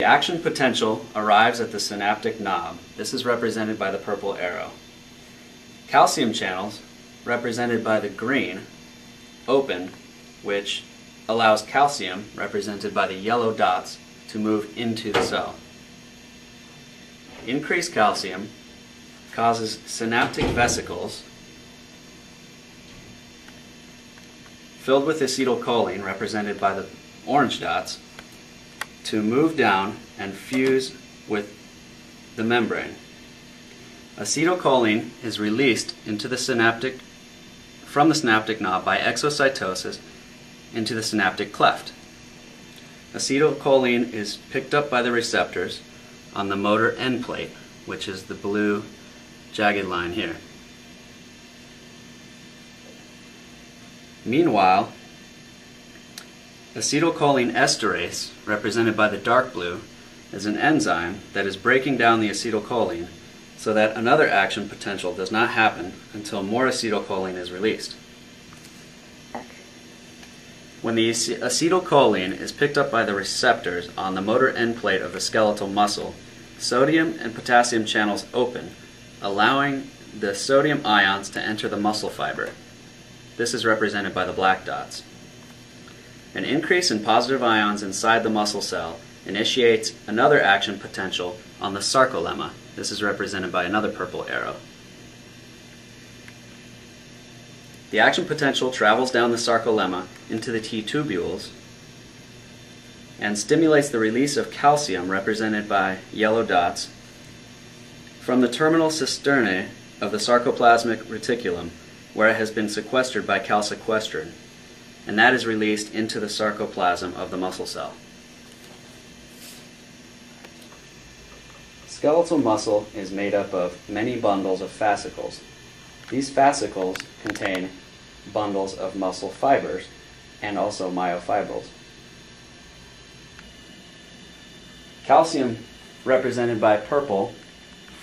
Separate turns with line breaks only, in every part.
The action potential arrives at the synaptic knob. This is represented by the purple arrow. Calcium channels, represented by the green, open, which allows calcium, represented by the yellow dots, to move into the cell. Increased calcium causes synaptic vesicles filled with acetylcholine, represented by the orange dots, to move down and fuse with the membrane. Acetylcholine is released into the from the synaptic knob by exocytosis into the synaptic cleft. Acetylcholine is picked up by the receptors on the motor end plate, which is the blue jagged line here. Meanwhile, acetylcholine esterase, represented by the dark blue, is an enzyme that is breaking down the acetylcholine so that another action potential does not happen until more acetylcholine is released. When the acetylcholine is picked up by the receptors on the motor end plate of the skeletal muscle, sodium and potassium channels open, allowing the sodium ions to enter the muscle fiber. This is represented by the black dots. An increase in positive ions inside the muscle cell initiates another action potential on the sarcolemma. This is represented by another purple arrow. The action potential travels down the sarcolemma into the T-tubules and stimulates the release of calcium, represented by yellow dots, from the terminal cisternae of the sarcoplasmic reticulum, where it has been sequestered by calsequestrin, and that is released into the sarcoplasm of the muscle cell. Skeletal muscle is made up of many bundles of fascicles. These fascicles contain bundles of muscle fibers and also myofibrils. Calcium, represented by purple,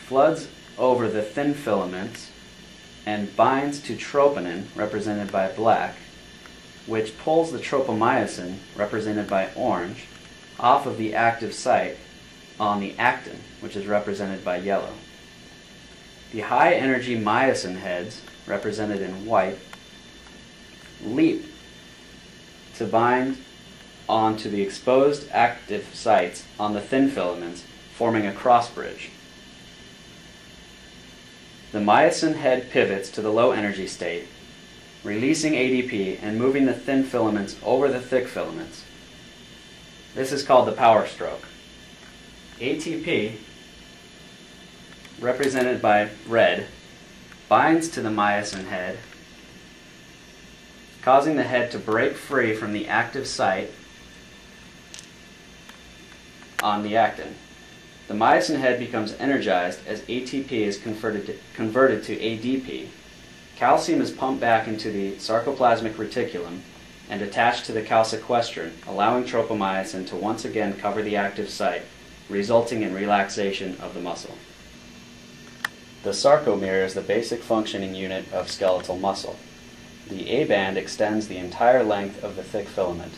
floods over the thin filaments and binds to troponin, represented by black, which pulls the tropomyosin, represented by orange, off of the active site on the actin, which is represented by yellow. The high-energy myosin heads, represented in white, leap to bind onto the exposed active sites on the thin filaments, forming a cross bridge. The myosin head pivots to the low energy state, releasing ADP and moving the thin filaments over the thick filaments. This is called the power stroke. ATP, represented by red, binds to the myosin head, causing the head to break free from the active site on the actin. The myosin head becomes energized as ATP is converted to ADP. Calcium is pumped back into the sarcoplasmic reticulum and attached to the calsequestrin, allowing tropomyosin to once again cover the active site, resulting in relaxation of the muscle. The sarcomere is the basic functioning unit of skeletal muscle. The A band extends the entire length of the thick filament.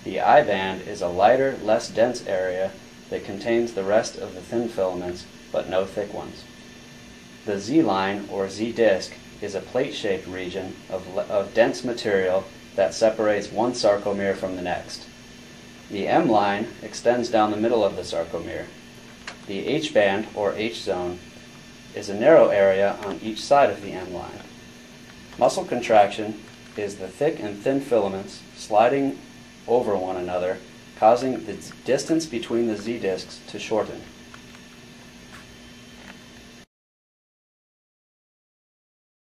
The I band is a lighter, less dense area that contains the rest of the thin filaments, but no thick ones. The Z line, or Z disc, is a plate-shaped region of dense material that separates one sarcomere from the next. The M line extends down the middle of the sarcomere. The H band, or H zone, is a narrow area on each side of the M line. Muscle contraction is the thick and thin filaments sliding over one another, causing the distance between the Z discs to shorten.